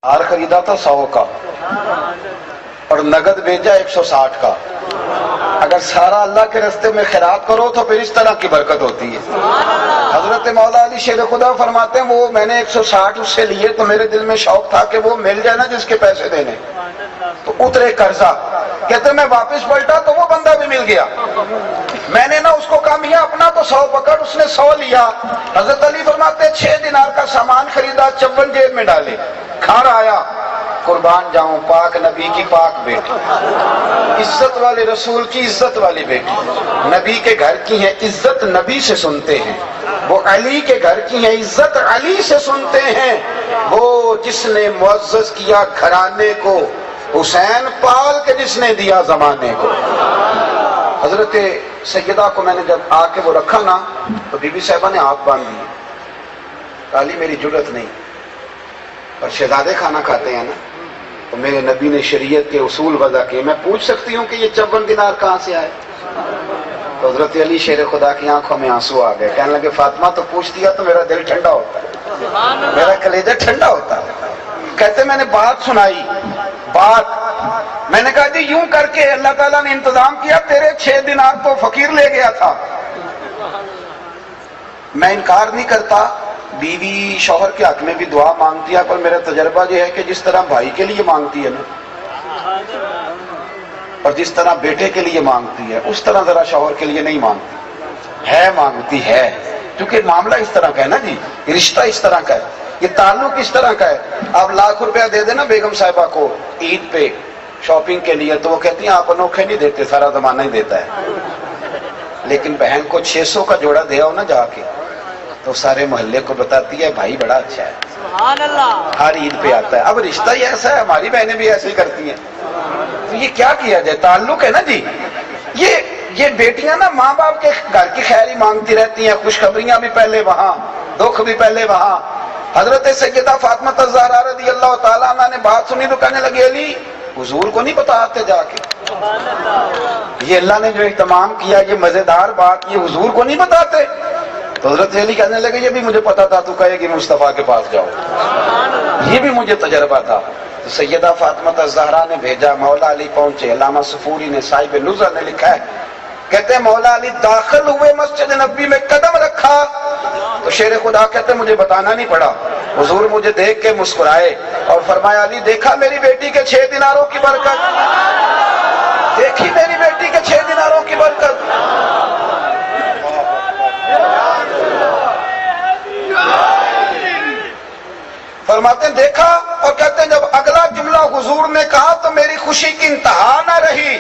ہار خریدا تھا 100 کا اور نقد بھیجا 160 کا. اگر سارا اللہ کے راستے میں خیرات کرو تو پھر اس طرح کی برکت ہوتی ہے. حضرت مولا علی شیر خدا فرماتے ہیں وہ میں نے 160 اس سے لیے تو میرے دل میں شوق تھا کہ وہ مل جائے نا جس کے پیسے دینے. تو اترے قرضہ. کہتے میں واپس پلٹا تو وہ بندہ بھی مل گیا. میں نے نا اس کو کہا میاں اپنا تو 100 پکڑ. اس نے 100 لیا. حضرت علی فرماتے 6 دینار کا سامان خریدا, 54 جیب میں ڈالے. گھر آیا, قربان جاؤں پاک نبی کی پاک بیٹی, عزت والے رسول کی عزت والی بیٹی, نبی کے گھر کی ہیں, عزت نبی سے سنتے ہیں. وہ علی کے گھر کی ہیں, عزت علی سے سنتے ہیں. وہ جس نے معزز کیا گھرانے کو, حسین پال کے جس نے دیا زمانے کو. حضرت سیدہ کو میں نے جب آ کے وہ رکھا نا تو بی بی صاحبہ نے ہاتھ باندھ دی. علی میری جرت نہیں, اور شہزادے کھانا کھاتے ہیں نا, تو میرے نبی نے شریعت کے اصول وضع کیے. میں پوچھ سکتی ہوں کہ یہ 54 دینار کہاں سے آئے؟ تو حضرت علی شیر خدا کی آنکھوں میں آنسو آ گئے. کہنے لگے فاطمہ تو پوچھ دیا تو میرا دل ٹھنڈا ہوتا ہے, میرا کلیجہ ٹھنڈا ہوتا ہے. کہتے میں نے بات سنائی, بات میں نے کہا جی یوں کر کے اللہ تعالیٰ نے انتظام کیا, تیرے 6 دینار تو فقیر لے گیا تھا. میں انکار نہیں کرتا, بیوی شوہر کے حق میں بھی دعا مانگتی ہے, پر میرا تجربہ یہ ہے کہ جس طرح بھائی کے لیے مانگتی ہے نا, اور جس طرح بیٹے کے لیے مانگتی ہے, اس طرح ذرا شوہر کے لیے نہیں مانگتی ہے. مانگتی ہے کیونکہ معاملہ اس طرح کا ہے نا جی, رشتہ اس طرح کا ہے, یہ تعلق اس طرح کا ہے. آپ ₹1,00,000 دے دینا بیگم صاحبہ کو عید پہ شاپنگ کے لیے, تو وہ کہتی ہیں آپ انوکھے نہیں دیتے, سارا زمانہ ہی دیتا ہے. لیکن بہن کو 600 کا جوڑا دے آؤ نا جا کے, تو سارے محلے کو بتاتی ہے بھائی بڑا اچھا ہے, سبحان اللہ, ہر عید پہ آتا ہے. اب رشتہ ہی ایسا ہے, ہماری بہنیں بھی ایسے ہی کرتی ہیں. تو یہ کیا کیا جائے, تعلق ہے نا جی. یہ بیٹیاں نا ماں باپ کے گھر کی خیر ہی مانگتی رہتی ہیں, خوشخبریاں بھی پہلے وہاں, دکھ بھی پہلے وہاں. حضرت سیدہ فاطمہ الزہرا رضی اللہ تعالیٰ عنہ نے بات سنی تو کہنے لگی علی حضور کو نہیں بتاتے جا کے, یہ اللہ نے جو اہتمام کیا, یہ مزیدار بات, یہ حضور کو نہیں بتاتے. تو حضرت علی کہنے لگے یہ بھی مجھے پتا تھا, تو کہے گی مصطفیٰ کے پاس جاؤ, یہ بھی مجھے تجربہ تھا. تو سیدہ فاطمہ الزہرا نے بھیجا, مولا علی پہنچے. علامہ صفوری نے, صاحب نظر نے لکھا ہے, کہتے ہیں مولا علی داخل ہوئے مسجد نبی میں, قدم رکھا تو شیر خدا کہتے ہیں مجھے بتانا نہیں پڑا, حضور مجھے دیکھ کے مسکرائے اور فرمایا علی دیکھا میری بیٹی کے 6 دیناروں کی برکت, دیکھی میری بیٹی کے 6 دیناروں کی برکت. فرماتے ہیں دیکھا, اور کہتے ہیں جب اگلا جملہ حضور نے کہا تو میری خوشی کی انتہا نہ رہی.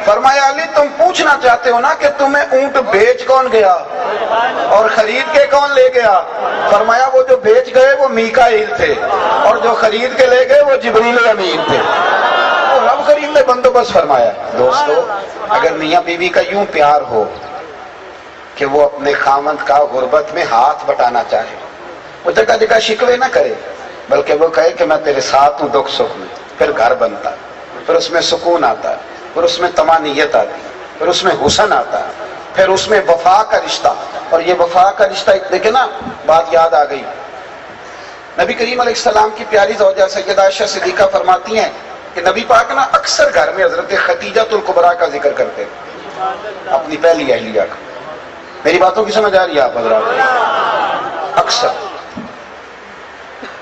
فرمایا علی تم پوچھنا چاہتے ہو نا کہ تمہیں اونٹ بیچ کون گیا اور خرید کے کون لے گیا؟ فرمایا وہ جو بیچ گئے وہ میکائیل تھے, اور جو خرید کے لے گئے وہ جبریل امین تھے. وہ رب کریم نے بندوبست فرمایا. دوستو اگر میاں بیوی کا یوں پیار ہو کہ وہ اپنے خامند کا غربت میں ہاتھ بٹانا چاہے, وہ جگہ جگہ شکوے نہ کرے, بلکہ وہ کہے کہ میں تیرے ساتھ ہوں دکھ سکھ میں, پھر گھر بنتا ہے, پھر اس میں سکون آتا ہے, پھر اس میں طمانینت آتی ہے, پھر اس میں حسن آتا ہے, پھر اس میں وفا کا رشتہ. اور یہ وفا کا رشتہ دیکھیں نا, بات یاد آ گئی, نبی کریم علیہ السلام کی پیاری زوجہ سیدہ عائشہ صدیقہ فرماتی ہیں کہ نبی پاک نا اکثر گھر میں حضرت خدیجہ الکبریٰ کا ذکر کرتے ہیں, اپنی پہلی اہلیہ کا. میری باتوں کی سمجھ آ رہی ہے آپ حضرات؟ اکثر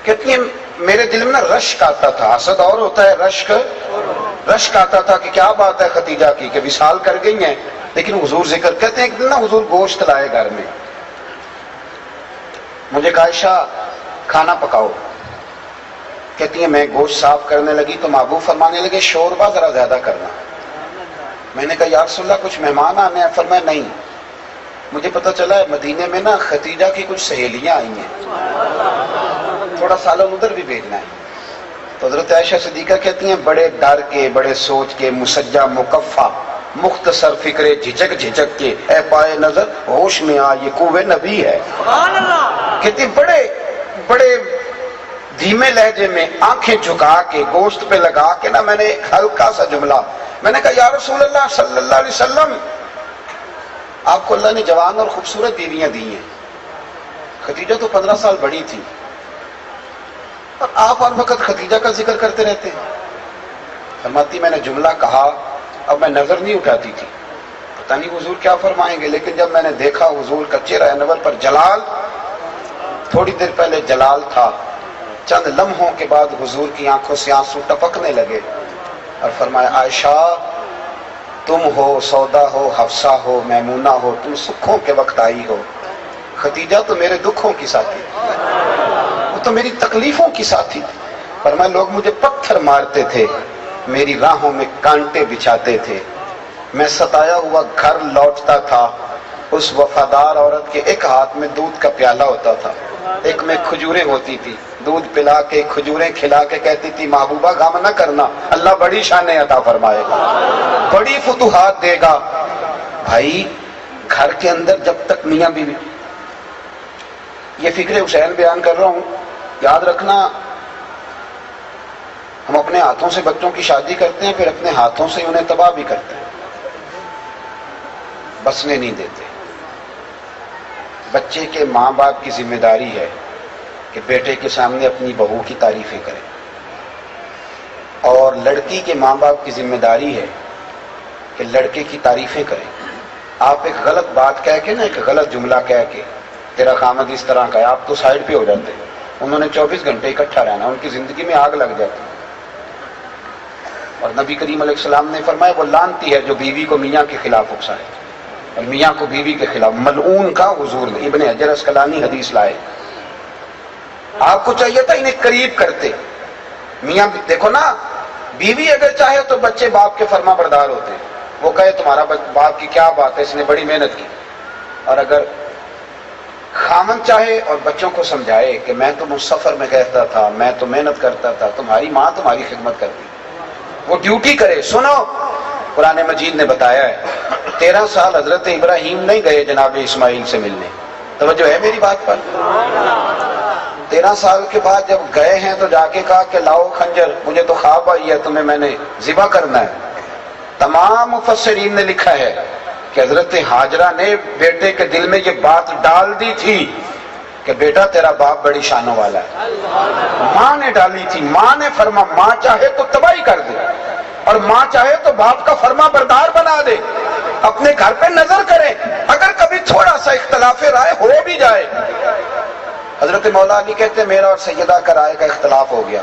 کہتی ہیں میرے دل میں نا رشک آتا تھا, حسد اور ہوتا ہے, رشک آتا تھا کہ کیا بات ہے خدیجہ کی کہ وصال کر گئی ہیں, لیکن حضور ذکر کہتے ہیں ایک دن نا حضور گوشت لائے گھر میں, مجھے کہا عائشہ کھانا پکاؤ. کہتی ہیں میں گوشت صاف کرنے لگی تو محبوب فرمانے لگے شوربہ ذرا زیادہ کرنا. میں نے کہا یا رسول اللہ کچھ مہمان آنے ہیں؟ فرمایا نہیں, مجھے پتہ چلا ہے مدینے میں نا خدیجہ کی کچھ سہیلیاں آئی ہیں, تھوڑا سالن ادھر بھی بھیجنا ہے. تو حضرت عائشہ صدیقہ کہتی ہیں بڑے ڈر کے, بڑے سوچ کے, مسجع مکفہ, مختصر فکرے, جھجک کے, اے پائے نظر ہوش میں آ یہ کوے نبی ہے. کہتی بڑے دھیمے لہجے میں آنکھیں جھکا کے گوشت پہ لگا کے نا میں نے ایک ہلکا سا جملہ, میں نے کہا یا رسول اللہ صلی اللہ علیہ وسلم آپ کو اللہ نے جوان اور خوبصورت بیویاں دی ہیں, خدیجہ تو 15 سال بڑی تھی, اور آپ ہر وقت ختیجہ کا ذکر کرتے رہتے ہیں. فرماتی میں نے جملہ کہا، اب میں نظر نہیں اٹھاتی تھی، پتہ نہیں حضور کیا فرمائیں گے، لیکن جب میں نے دیکھا حضور کا چہرہ انور پر جلال، تھوڑی دیر پہلے جلال تھا، چند لمحوں کے بعد حضور کی آنکھوں سے آنسو ٹپکنے لگے اور فرمایا عائشہ تم ہو، سودا ہو، حفصہ ہو، میمونہ ہو، تم سکھوں کے وقت آئی ہو. ختیجہ تو میرے دکھوں کی ساتھی تھی، وہ تو میری تکلیفوں کی ساتھی تھی. فرمایا لوگ مجھے پتھر مارتے تھے، میری راہوں میں کانٹے بچھاتے تھے، میں ستایا ہوا گھر لوٹتا تھا. اس وفادار عورت کے ایک ہاتھ میں دودھ کا پیالہ ہوتا تھا، ایک میں کھجوریں ہوتی تھی، دودھ پلا کے کھجوریں کھلا کے کہتی تھی محبوبہ غم نہ کرنا، اللہ بڑی شانیں عطا فرمائے گا، بڑی فتوحات دے گا. بھائی گھر کے اندر جب تک میاں بیوی، یہ فکر حسین بیان کر رہا ہوں، یاد رکھنا ہم اپنے ہاتھوں سے بچوں کی شادی کرتے ہیں، پھر اپنے ہاتھوں سے انہیں تباہ بھی کرتے ہیں، بسنے نہیں دیتے. بچے کے ماں باپ کی ذمہ داری ہے کہ بیٹے کے سامنے اپنی بہو کی تعریفیں کریں، اور لڑکی کے ماں باپ کی ذمہ داری ہے کہ لڑکے کی تعریفیں کریں. آپ ایک غلط بات کہہ کے نا، ایک غلط جملہ کہہ کے تیرا خامد اس طرح کا ہے، آپ تو سائڈ پہ ہو جاتے. انہوں نے 24 گھنٹے اکٹھا رہنا، ان کی زندگی میں آگ لگ جاتی. اور نبی کریم علیہ السلام نے فرمایا وہ لعنتی ہے جو بیوی کو میاں کے خلاف اکسائے اور میاں کو بیوی کے خلاف. ملعون کا حضور نے، ابن حجر اسقلانی حدیث لائے. آپ کو چاہیے تھا انہیں قریب کرتے. میاں دیکھو نا، بیوی اگر چاہے تو بچے باپ کے فرما بردار ہوتے ہیں، وہ کہے تمہارا باپ کی کیا بات ہے، اس نے بڑی محنت کی. اور اگر خامن چاہے اور بچوں کو سمجھائے کہ میں تم اس سفر میں کہتا تھا، میں تو محنت کرتا تھا، تمہاری ماں تمہاری خدمت کرتی، وہ ڈیوٹی کرے. سنو قرآن مجید نے بتایا ہے 13 سال حضرت ابراہیم نہیں گئے جناب اسماعیل سے ملنے. توجہ ہے میری بات پر؟ 13 سال کے بعد جب گئے ہیں تو جا کے کہا کہ لاؤ خنجر، مجھے تو خواب آئی ہے، تمہیں میں نے ذبح کرنا ہے. تمام مفسرین نے لکھا ہے کہ حضرت ہاجرہ نے بیٹے کے دل میں یہ بات ڈال دی تھی کہ بیٹا تیرا باپ بڑی شانوں والا ہے. ماں نے ڈالی تھی. ماں نے فرما ماں چاہے تو تباہی کر دے اور ماں چاہے تو باپ کا فرما بردار بنا دے. اپنے گھر پہ نظر کرے، اگر کبھی تھوڑا سا اختلاف رائے ہو بھی جائے. حضرت مولا علی کہتے ہیں میرا اور سیدہ کا رائے کا اختلاف ہو گیا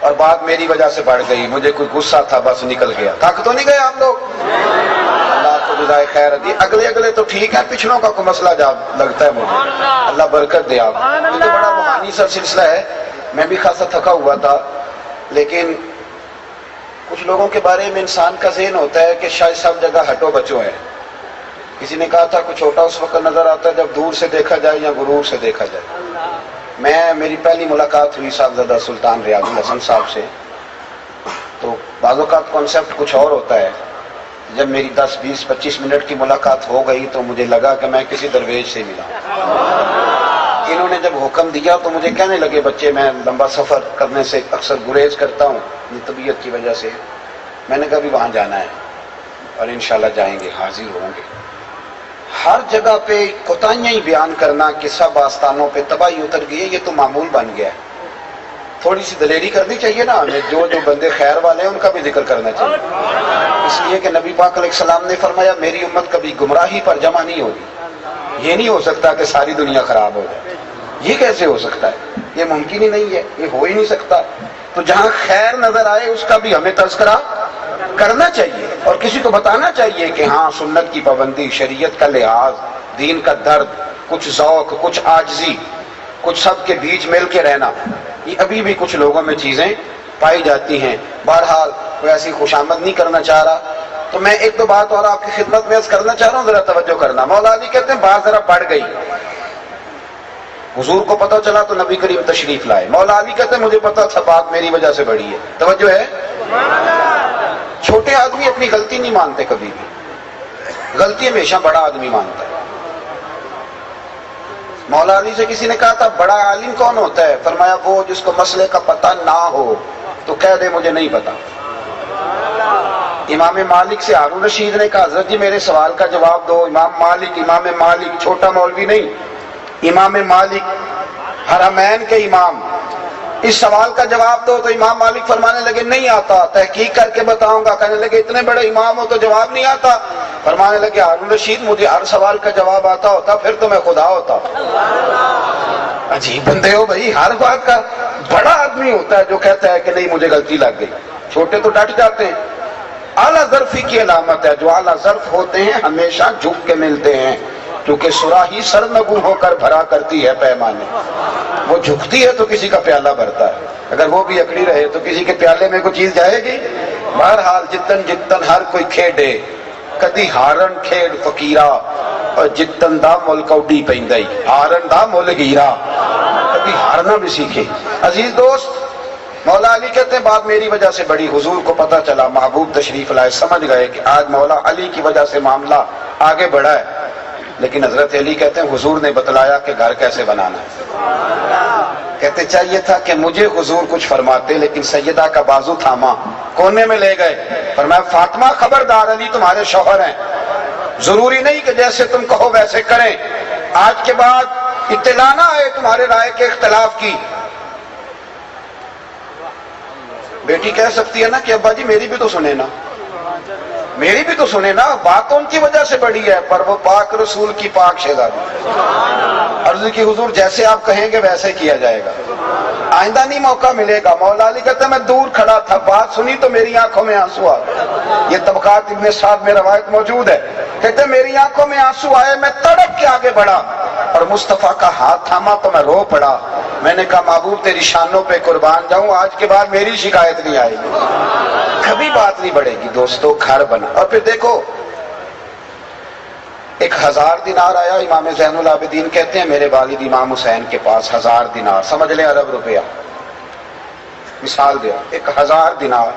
اور بات میری وجہ سے بڑھ گئی، مجھے کوئی غصہ تھا بس نکل گیا. تھک تو نہیں گئے آپ لوگ؟ اللہ کو جزائے خیر دی. اگلے تو ٹھیک ہے، پچھلوں کا کوئی مسئلہ لگتا ہے مجھے. اللہ برکت دے. آپ یہ تو بڑا روحانی سا سلسلہ ہے. میں بھی خاصا تھکا ہوا تھا، لیکن کچھ لوگوں کے بارے میں انسان کا ذہن ہوتا ہے کہ شاید سب جگہ ہٹو بچو ہے. کسی نے کہا تھا کوئی چھوٹا اس وقت نظر آتا ہے جب دور سے دیکھا جائے یا غرور سے دیکھا جائے. میری پہلی ملاقات ہوئی صاحبزادہ سلطان ریاض الحسن صاحب سے، تو بعض اوقات کانسیپٹ کچھ اور ہوتا ہے. جب میری 10 20 25 منٹ کی ملاقات ہو گئی تو مجھے لگا کہ میں کسی درویش سے ملا. انہوں نے جب حکم دیا تو مجھے کہنے لگے بچے میں لمبا سفر کرنے سے اکثر گریز کرتا ہوں اپنی طبیعت کی وجہ سے. میں نے کہا بھی وہاں جانا ہے اور انشاءاللہ جائیں گے، حاضر ہوں گے. ہر جگہ پہ کوتاہیاں ہی بیان کرنا کہ سب آستانوں پہ تباہی اتر گئی ہے، یہ تو معمول بن گیا ہے. تھوڑی سی دلیری کرنی چاہیے نا ہمیں. جو بندے خیر والے ہیں ان کا بھی ذکر کرنا چاہیے، اس لیے کہ نبی پاک علیہ السلام نے فرمایا میری امت کبھی گمراہی پر جمع نہیں ہوگی. یہ نہیں ہو سکتا کہ ساری دنیا خراب ہو جائے. یہ کیسے ہو سکتا ہے؟ یہ ممکن ہی نہیں ہے، یہ ہو ہی نہیں سکتا. تو جہاں خیر نظر آئے اس کا بھی ہمیں تذکرہ کرنا چاہیے اور کسی کو بتانا چاہیے کہ ہاں سنت کی پابندی، شریعت کا لحاظ، دین کا درد، کچھ ذوق، کچھ عاجزی، کچھ سب کے بیچ مل کے رہنا، یہ ابھی بھی کچھ لوگوں میں چیزیں پائی جاتی ہیں. بہرحال کوئی ایسی خوشامد نہیں کرنا چاہ رہا. تو میں ایک دو بات اور آپ کی خدمت میں عرض کرنا چاہ رہا ہوں، ذرا توجہ کرنا. مولا علی کہتے ہیں بات ذرا بڑھ گئی. حضور کو پتہ چلا تو نبی کریم تشریف لائے. مولا علی کہتے ہیں مجھے پتا تھا بات میری وجہ سے بڑھی ہے. توجہ ہے؟ چھوٹے آدمی اپنی غلطی نہیں مانتے کبھی بھی، غلطی ہمیشہ بڑا آدمی مانتا ہے. مولا علی سے کسی نے کہا تھا بڑا عالم کون ہوتا ہے؟ فرمایا وہ جس کو مسئلے کا پتہ نہ ہو تو کہہ دے مجھے نہیں پتا. امام مالک سے ہارون رشید نے کہا حضرت جی میرے سوال کا جواب دو. امام مالک چھوٹا مولوی نہیں، امام مالک حرمین کے امام، اس سوال کا جواب دو تو امام مالک فرمانے لگے نہیں آتا، تحقیق کر کے بتاؤں گا۔ کہنے لگے اتنے بڑے امام ہو تو جواب نہیں آتا؟ فرمانے لگے ہارون رشید مجھے ہر سوال کا جواب آتا ہوتا پھر تو میں خدا ہوتا۔ عجیب بندے ہو بھائی، ہر بات کا بڑا آدمی ہوتا ہے جو کہتا ہے کہ نہیں مجھے غلطی لگ گئی، چھوٹے تو ڈٹ جاتے ہیں۔ اعلیٰ ظرفی کی علامت ہے، جو اعلیٰ ظرف ہوتے ہیں ہمیشہ جھک کے ملتے ہیں، کیونکہ صراحی سرنگوں ہو کر بھرا کرتی ہے پیمانے، وہ جھکتی ہے تو کسی کا پیالہ بھرتا ہے، اگر وہ بھی اکڑی رہے تو کسی کے پیالے میں کوئی چیز جائے گی؟ بہرحال جتن جتن ہر کوئی کھیڈے، کدی ہارن کھیڈ فقیرا اور جتن دا مل کوڈی پیندائی، ہارن دا مل گیرا، کبھی ہارنا بھی سیکھے۔ عزیز دوست، مولا علی کہتے ہیں بات میری وجہ سے بڑی، حضور کو پتہ چلا، محبوب تشریف لائے، سمجھ گئے کہ آج مولا علی کی وجہ سے معاملہ آگے بڑھا ہے، لیکن حضرت علی کہتے ہیں حضور نے بتلایا کہ گھر کیسے بنانا ہے۔ کہتے چاہیے تھا کہ مجھے حضور کچھ فرماتے، لیکن سیدہ کا بازو تھاما، کونے میں لے گئے، فرمایا فاطمہ خبردار، علی تمہارے شوہر ہیں، ضروری نہیں کہ جیسے تم کہو ویسے کریں، آج کے بعد اطلاع نہ آئے تمہارے رائے کے اختلاف کی۔ بیٹی کہہ سکتی ہے نا کہ ابا جی میری بھی تو سنے نا، میری بھی تو سنے نا، بات تو ان کی وجہ سے بڑی ہے، پر وہ پاک رسول کی پاک شہزادی۔ عرض کی حضور جیسے آپ کہیں گے ویسے کیا جائے گا، آئندہ نہیں موقع ملے گا۔ مولا علی کہتے ہیں میں دور کھڑا تھا، بات سنی تو میری آنکھوں میں آنسو آ گئے، یہ طبقات ابن سعد میں روایت موجود ہے، کہتے ہیں میری آنکھوں میں آنسو آئے، میں تڑپ کے آگے بڑھا اور مصطفیٰ کا ہاتھ تھاما تو میں رو پڑا، میں نے کہا محبوب تیری شانوں پہ قربان جاؤں، آج کے بعد میری شکایت نہیں آئے گی، کبھی بات نہیں بڑھے گی۔ دوستو گھر بنا، اور پھر دیکھو 1000 دینار آیا، امام زین العابدین کہتے ہیں میرے والد امام حسین کے پاس 1000 دینار، سمجھ لیں ارب روپیہ، مثال دیا، 1000 دینار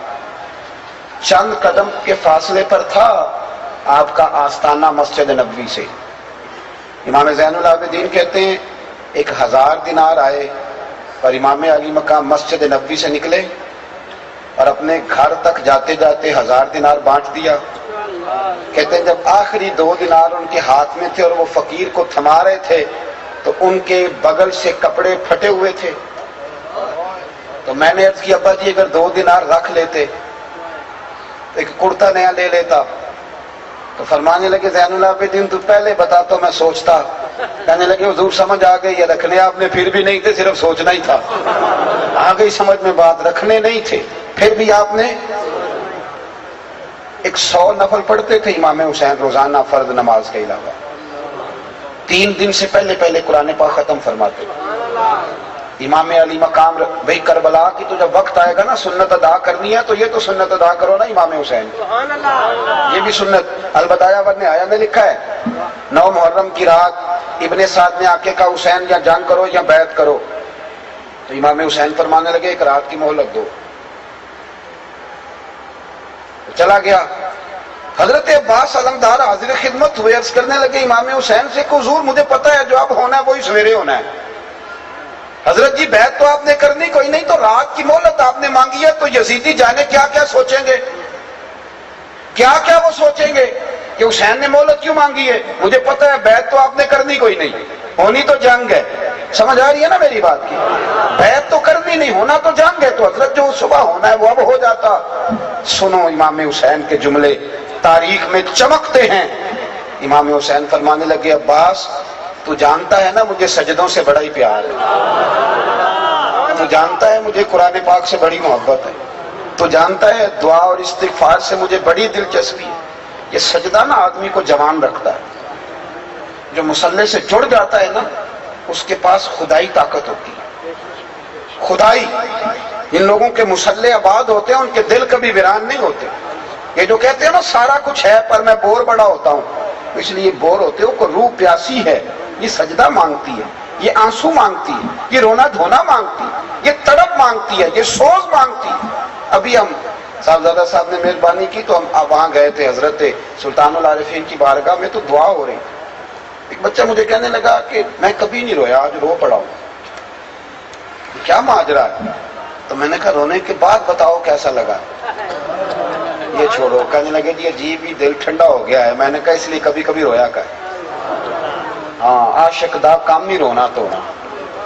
چند قدم کے فاصلے پر تھا آپ کا آستانہ مسجد نبوی سے۔ امام زین العابدین کہتے ہیں 1000 دینار آئے اور امام علی مقام مسجد نبوی سے نکلے اور اپنے گھر تک جاتے جاتے 1000 دینار بانٹ دیا۔ کہتے ہیں جب آخری 2 دینار ان کے ہاتھ میں تھے اور وہ فقیر کو تھما رہے تھے تو ان کے بغل سے کپڑے پھٹے ہوئے تھے، تو میں نے عرض کی ابا جی اگر 2 دینار رکھ لیتے ایک کرتا نیا لے لیتا، تو فرمانے لگے زین العابدین تو پہلے بتا تو میں سوچتا۔ کہنے لگے حضور سمجھ آ گئی، یہ رکھنے آپ نے پھر بھی نہیں تھے، صرف سوچنا ہی تھا، آ گئی سمجھ میں بات، رکھنے نہیں تھے پھر بھی آپ نے 100 نفل پڑھتے تھے امام حسین روزانہ فرض نماز کے علاوہ، 3 دن سے پہلے پہلے قرآن پاک ختم فرماتے۔ امام علی مقام بھئی کربلا کی تو جب وقت آئے گا نا سنت ادا کرنی ہے تو یہ تو سنت ادا کرو نا امام حسین، یہ بھی سنت۔ البدایہ و النہایہ نے لکھا ہے 9 محرم کی رات ابن سعد نے آ کے کہا حسین یا جنگ کرو یا بیعت کرو، تو امام حسین فرمانے لگے ایک رات کی مہلت دو، چلا گیا۔ حضرت عباس علمدار حاضر خدمت ہوئے، عرض کرنے لگے امام حسین سے کہ حضور مجھے پتا ہے جو اب ہونا ہے وہی سویرے ہونا ہے، حضرت جی بیعت تو آپ نے کرنی کوئی نہیں، تو رات کی مہلت آپ نے مانگی ہے، تو یزیدی جانے کیا کیا سوچیں گے، کیا کیا وہ سوچیں گے کہ حسین نے مہلت کیوں مانگی ہے، مجھے پتا ہے بیعت تو آپ نے کرنی کوئی نہیں، ہونی تو جنگ ہے۔ سمجھ آ رہی ہے نا میری بات کی، بیعت تو کرنی نہیں، ہونا تو جنگ ہے، تو حضرت جو صبح ہونا ہے وہ اب ہو جاتا۔ سنو امام حسین کے جملے تاریخ میں چمکتے ہیں۔ امام حسین فرمانے لگے عباس تو جانتا ہے نا مجھے سجدوں سے بڑا ہی پیار ہے، تو جانتا ہے مجھے قرآن پاک سے بڑی محبت ہے، تو جانتا ہے دعا اور استغفار سے مجھے بڑی دلچسپی ہے، یہ سجدہ نا آدمی کو جوان رکھتا ہے، جو مصلی سے جڑ جاتا ہے نا اس کے پاس خدائی طاقت ہوتی ہے، خدائی۔ جن لوگوں کے مصلی آباد ہوتے ہیں ان کے دل کبھی ویران نہیں ہوتے، یہ جو کہتے ہیں نا سارا کچھ ہے پر میں بور بڑا ہوتا ہوں، اس لیے بور ہوتے ہو کہ روح پیاسی ہے، یہ سجدہ مانگتی ہے، یہ آنسو مانگتی ہے، یہ رونا دھونا مانگتی ہے، یہ تڑپ مانگتی ہے، یہ سوز مانگتی ہے۔ ابھی ہم صاحبزادہ صاحب نے مہربانی کی تو ہم وہاں گئے تھے حضرت سلطان العارفین کی بارگاہ میں، تو دعا ہو رہی، ایک بچہ مجھے کہنے لگا کہ میں کبھی نہیں رویا آج رو پڑا ہوں، کیا ماجرا ہے؟ تو میں نے کہا رونے کے بعد بتاؤ کیسا لگا، یہ چھوڑو۔ کہنے لگے جی عجیب ہی دل ٹھنڈا ہو گیا ہے۔ میں نے کہا اس لیے کبھی کبھی رویا کر، ہاں عاشق دا کام ہی رونا تو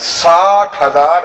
60,000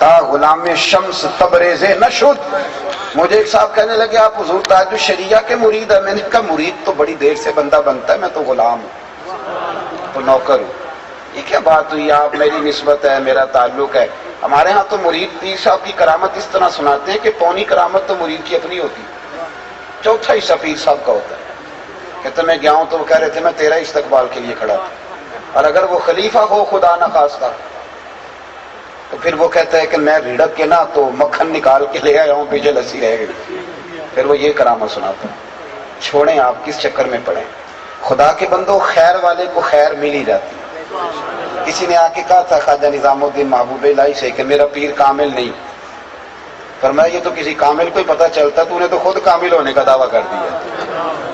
تا غلام شمس تبریز نشد. مجھے ایک صاحب کہنے لگے آپ حضور تاج الشریعہ کے مرید ہیں. میں نے کہا مرید تو بڑی دیر سے بندہ بنتا ہے، میں تو غلام ہوں، تو نوکر ہوں. یہ کیا بات ہوئی، آپ میری نسبت ہے، میرا تعلق ہے. ہمارے ہاں تو مرید پیر صاحب کی کرامت اس طرح سناتے ہیں کہ پونی کرامت تو مرید کی اپنی ہوتی، چوتھا حصہ پیر صاحب کا ہوتا ہے. کہتے میں گیا ہوں تو وہ کہہ رہے تھے میں تیرا استقبال کے لیے کھڑا تھا، اور اگر وہ خلیفہ ہو خدا نہ خواستہ تو پھر وہ کہتا ہے کہ میں ریڑک کے نا تو مکھن نکال کے لے آیا ہوں، پیچھے لسی رہ گئی. پھر وہ یہ کرامت سناتا ہے. چھوڑیں، آپ کس چکر میں پڑیں. خدا کے بندوں، خیر والے کو خیر مل ہی جاتی. کسی نے آ کے کہا تھا خواجہ نظام الدین محبوب الہی سے کہ میرا پیر کامل نہیں. فرمایا یہ تو کسی کامل کو ہی پتہ چلتا، تو نے تو خود کامل ہونے کا دعویٰ کر دیا.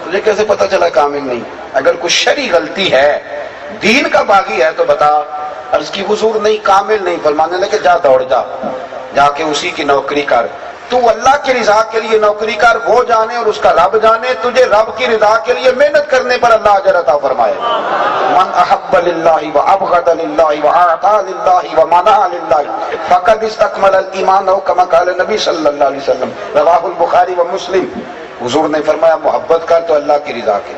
تجھے کیسے پتہ چلا کامل نہیں؟ اگر کوئی شرعی غلطی ہے، دین کا باغی ہے تو بتا. عرض کی حضور نہیں، کامل نہیں. فرمانے لگے جا دوڑ جا، جا کے اسی کی نوکری کر. تو اللہ کی رضا کے لیے نوکری کر، وہ جانے اور اس کا رب جانے. تجھے رب کی رضا کے لیے محنت کرنے پر اللہ اجر عطا فرمائے. من احب للہ وابغض للہ واعطى للہ ومنع للہ فقد استکمل الایمان، او کما قال نبی صلی اللہ علیہ وسلم، رواہ البخاری و مسلم. حضور نے فرمایا محبت کر تو اللہ کی رضا کے،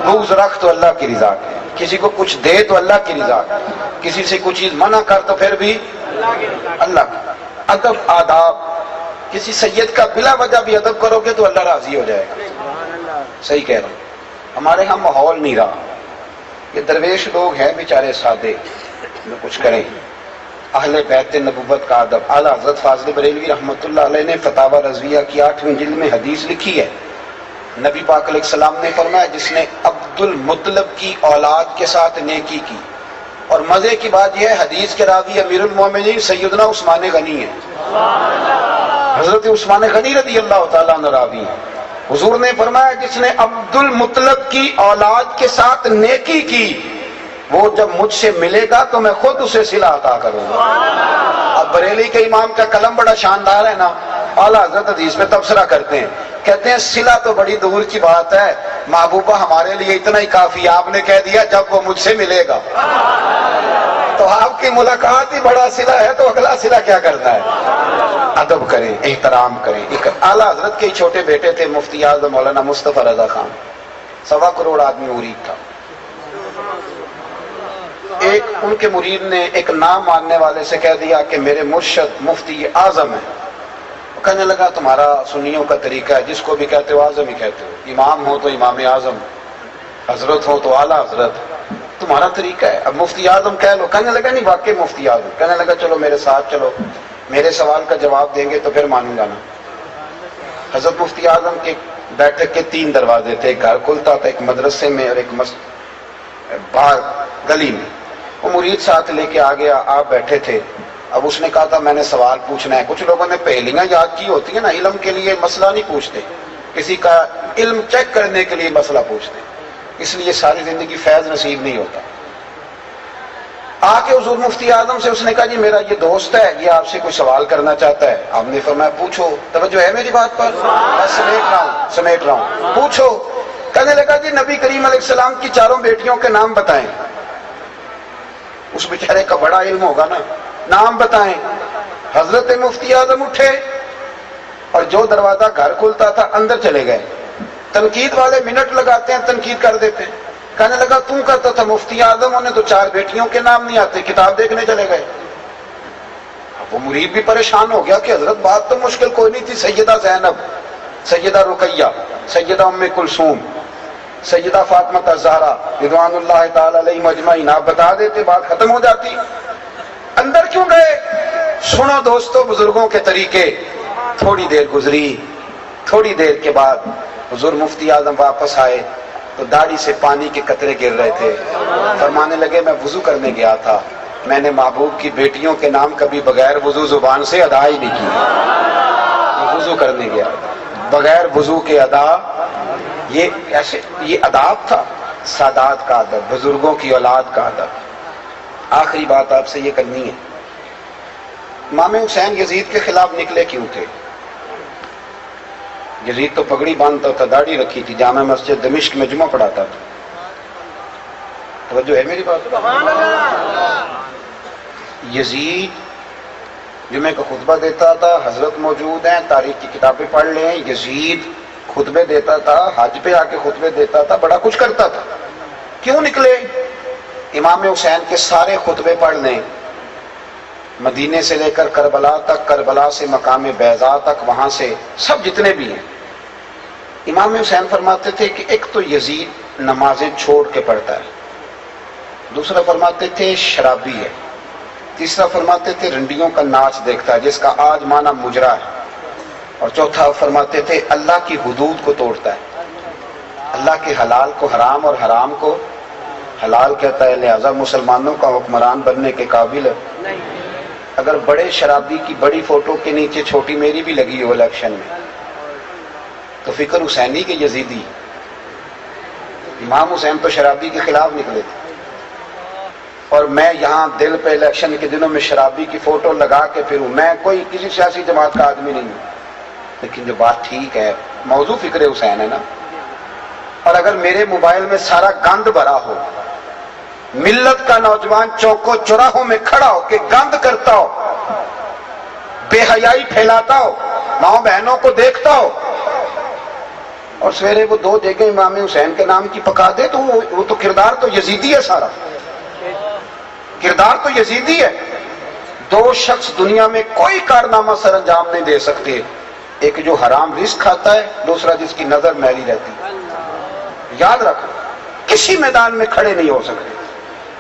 بغض رکھ تو اللہ کی رضا کے، کسی کو کچھ دے تو اللہ کی رضا کے، کسی سے کچھ چیز منع کر تو پھر بھی اللہ کی. ادب، آداب. کسی سید کا بلا وجہ بھی ادب کرو گے تو اللہ راضی ہو جائے گا. صحیح کہہ رہا ہوں. ہمارے ہاں ماحول نہیں رہا. یہ درویش لوگ ہیں بیچارے سادے، جو کچھ کریں. اہل بیت نبوت کا ادب. اعلیٰ حضرت فاضل بریلوی رحمۃ اللہ علیہ نے فتاوی رضویہ کی 8ویں جلد میں حدیث لکھی ہے. نبی پاک علیہ السلام نے فرمایا جس نے عبد المطلب کی اولاد کے ساتھ نیکی کی. اور مزے کی بات یہ ہے حدیث کے راوی امیر المومنین سیدنا عثمان غنی ہے. حضرت عثمان غنی رضی اللہ تعالیٰ عنہ راوی ہیں. حضور نے فرمایا جس نے عبد المطلب کی اولاد کے ساتھ نیکی کی، وہ جب مجھ سے ملے گا تو میں خود اسے صلہ عطا کروں گا. اب بریلی کے امام کا قلم بڑا شاندار ہے نا. اعلیٰ حضرت حدیث میں تبصرہ کرتے ہیں، کہتے ہیں صلہ تو بڑی دور کی بات ہے، محبوبہ ہمارے لیے اتنا ہی کافی. آپ نے کہہ دیا جب وہ مجھ سے ملے گا. تو آپ کی ملاقات ہی بڑا صلہ ہے، تو اگلا صلہ کیا کرنا ہے؟ ادب کریں، احترام کریں. ایک اعلیٰ حضرت کے چھوٹے بیٹے تھے مفتی اعظم مولانا مصطفیٰ رضا خان. 1.25 کروڑ آدمی مرید تھا. ایک ان کے مرید نے ایک نام ماننے والے سے کہہ دیا کہ میرے مرشد مفتی اعظم ہے. کہنے لگا تمہارا سنیوں کا طریقہ ہے، جس کو بھی کہتے ہو اعظم ہی کہتے ہو، امام ہو تو امام اعظم، حضرت ہو تو اعلیٰ حضرت، تمہارا طریقہ ہے، اب مفتی اعظم کہہ لو. کہنے لگا نہیں واقعی مفتی اعظم. کہنے لگا چلو میرے ساتھ چلو، میرے سوال کا جواب دیں گے تو پھر مانوں گا نا. حضرت مفتی اعظم کے بیٹھک کے 3 دروازے تھے. ایک گھر کھلتا تھا، ایک مدرسے میں اور ایک باہر گلی میں. وہ مرید ساتھ لے کے آ گیا، آپ بیٹھے تھے. اب اس نے کہا تھا میں نے سوال پوچھنا ہے. کچھ لوگوں نے پہلیاں یاد کی ہوتی ہیں نا، علم کے لیے مسئلہ نہیں پوچھتے، کسی کا علم چیک کرنے کے لیے مسئلہ پوچھتے، اس لیے ساری زندگی فیض نصیب نہیں ہوتا. آ کے حضور مفتی اعظم سے اس نے کہا جی میرا یہ دوست ہے، یہ آپ سے کوئی سوال کرنا چاہتا ہے. آپ نے فرمایا پوچھو. توجہ ہے میری بات پر؟ میں سمیٹ رہا ہوں، پوچھو. کہنے لگا جی نبی کریم علیہ السلام کی 4 بیٹیوں کے نام بتائیں. اس بیچارے کا بڑا علم ہوگا نا، نام بتائیں. حضرت مفتی اعظم اٹھے اور جو دروازہ گھر کھلتا تھا اندر چلے گئے. تنقید والے منٹ لگاتے ہیں، تنقید کر دیتے ہیں. کہنے لگا تم کرتا تھا مفتی اعظم، انہیں تو 4 بیٹیوں کے نام نہیں آتے، کتاب دیکھنے چلے گئے. اب وہ مرید بھی پریشان ہو گیا کہ حضرت بات تو مشکل کوئی نہیں تھی. سیدہ زینب، سیدہ رقیہ، سیدہ ام کلثوم، سیدہ فاطمہ الزہرا رضوان اللہ تعالی علیہم اجمعین، آپ بتا دیتے بات ختم ہو جاتی. اندر کیوں گئے؟ سنو دوستو بزرگوں کے طریقے. تھوڑی دیر گزری، تھوڑی دیر کے بعد حضور مفتی اعظم واپس آئے تو داڑھی سے پانی کے قطرے گر رہے تھے. فرمانے لگے میں وضو کرنے گیا تھا، میں نے محبوب کی بیٹیوں کے نام کبھی بغیر وضو زبان سے ادا ہی نہیں کی. وضو کرنے گیا بغیر وضو کے ادا، یہ ایسے یہ اداب تھا، سادات کا ادب، بزرگوں کی اولاد کا ادب. آخری بات آپ سے یہ کرنی ہے، امام حسین یزید کے خلاف نکلے کیوں تھے؟ یزید تو پگڑی باندھتا تھا، داڑھی رکھی تھی، جامع مسجد دمشق میں جمعہ پڑھاتا تھا. توجہ ہے میری بات؟ یزید جمعے کا خطبہ دیتا تھا، حضرت موجود ہیں، تاریخ کی کتابیں پڑھ لیں، یزید خطبے دیتا تھا، حج پہ آ کے خطبے دیتا تھا، بڑا کچھ کرتا تھا. کیوں نکلے؟ امام حسین کے سارے خطبے پڑھ لیں، مدینے سے لے کر کربلا تک، کربلا سے مقام بیضاء تک، وہاں سے سب جتنے بھی ہیں. امام حسین فرماتے تھے کہ ایک تو یزید نمازیں چھوڑ کے پڑھتا ہے، دوسرا فرماتے تھے شرابی ہے، تیسرا فرماتے تھے رنڈیوں کا ناچ دیکھتا ہے جس کا آج معنی مجرا ہے، اور چوتھا فرماتے تھے اللہ کی حدود کو توڑتا ہے، اللہ کے حلال کو حرام اور حرام کو حلال کہتا ہے، لہذا مسلمانوں کا حکمران بننے کے قابل ہے. اگر بڑے شرابی کی بڑی فوٹو کے نیچے چھوٹی میری بھی لگی ہو الیکشن میں تو فکر حسینی کے یزیدی. امام حسین تو شرابی کے خلاف نکلے تھے، اور میں یہاں دل پہ الیکشن کے دنوں میں شرابی کی فوٹو لگا کے پھروں. میں کوئی کسی سیاسی جماعت کا آدمی نہیں ہوں، لیکن جو بات ٹھیک ہے، موضوع فکر حسین ہے نا. اور اگر میرے موبائل میں سارا گند بھرا ہو، ملت کا نوجوان چوکوں چوراہوں میں کھڑا ہو کے گند کرتا ہو، بے حیائی پھیلاتا ہو، ماؤں بہنوں کو دیکھتا ہو، اور سویرے وہ 2 جگہ امام حسین کے نام کی پکا دے، تو وہ تو کردار تو یزیدی ہے، سارا کردار تو یزیدی ہے. 2 شخص دنیا میں کوئی کارنامہ سر انجام نہیں دے سکتے، ایک جو حرام رزق کھاتا ہے، دوسرا جس کی نظر میلی رہتی ہے. یاد رکھو، کسی میدان میں کھڑے نہیں ہو سکتے.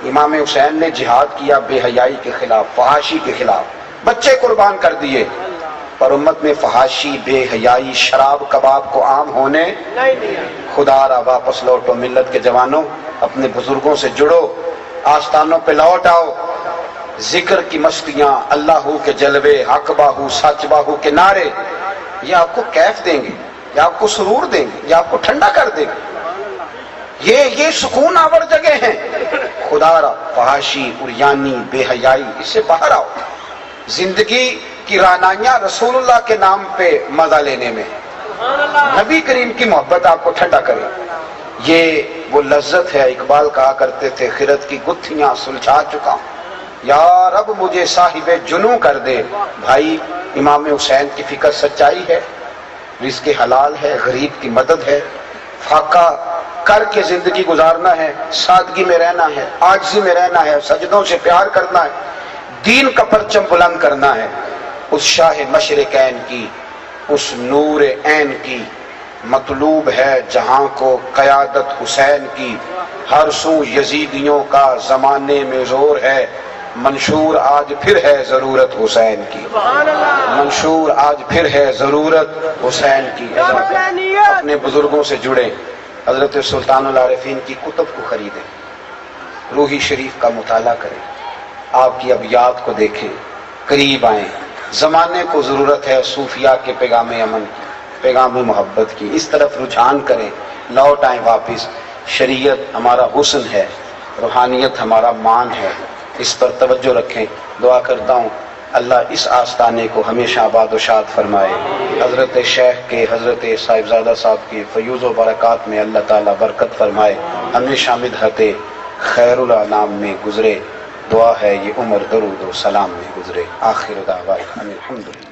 امام حسین نے جہاد کیا بے حیائی کے خلاف، فحاشی کے خلاف، بچے قربان کر دیے، اور امت میں فحاشی، بے حیائی، شراب کباب کو عام ہونے خدا را. واپس لوٹو ملت کے جوانوں، اپنے بزرگوں سے جڑو، آستانوں پہ لوٹ آؤ. ذکر کی مستیاں، اللہ کے جلوے، حق باہو سچ باہو کے نعرے، یہ آپ کو کیف دیں گے، یہ آپ کو سرور دیں گے، یہ آپ کو ٹھنڈا کر دیں گے. یہ سکون آور جگہ ہیں. خدا را فحاشی، عریانی، بے حیائی، اس سے باہر آؤ. زندگی کی رعنائیاں رسول اللہ کے نام پہ مزہ لینے میں، نبی کریم کی محبت آپ کو ٹھنڈا کرے. یہ وہ لذت ہے. اقبال کہا کرتے تھے، خرد کی گتھیاں سلجھا چکا ہوں، یا رب مجھے صاحب جنوں کر دے. بھائی، امام حسین کی فکر سچائی ہے، رزق حلال ہے، غریب کی مدد ہے، فاقہ کر کے زندگی گزارنا ہے، سادگی میں رہنا ہے، عاجزی میں رہنا ہے، سجدوں سے پیار کرنا ہے، دین کا پرچم بلند کرنا ہے. اس شاہ مشرقین کی، اس نور عین کی مطلوب ہے جہاں کو قیادت حسین کی. ہر سو یزیدیوں کا زمانے میں زور ہے، منشور آج پھر ہے ضرورت حسین کی. منشور آج پھر ہے ضرورت حسین کی. اپنے بزرگوں سے جڑیں، حضرت سلطان العارفین کی کتب کو خریدیں، روحی شریف کا مطالعہ کریں، آپ کی ابیات کو دیکھیں، قریب آئیں. زمانے کو ضرورت ہے صوفیاء کے پیغام امن کی، پیغام محبت کی. اس طرف رجحان کریں، لوٹ آئیں واپس. شریعت ہمارا حسن ہے، روحانیت ہمارا مان ہے، اس پر توجہ رکھیں. دعا کرتا ہوں اللہ اس آستانے کو ہمیشہ آباد و شاد فرمائے. حضرت شیخ کے، حضرت صاحبزادہ صاحب کی فیوز و برکات میں اللہ تعالیٰ برکت فرمائے. ہمیشہ مدحت خیر الانام میں گزرے. دعا ہے یہ عمر درود و سلام میں گزرے. آخر دعوانا الحمدللہ.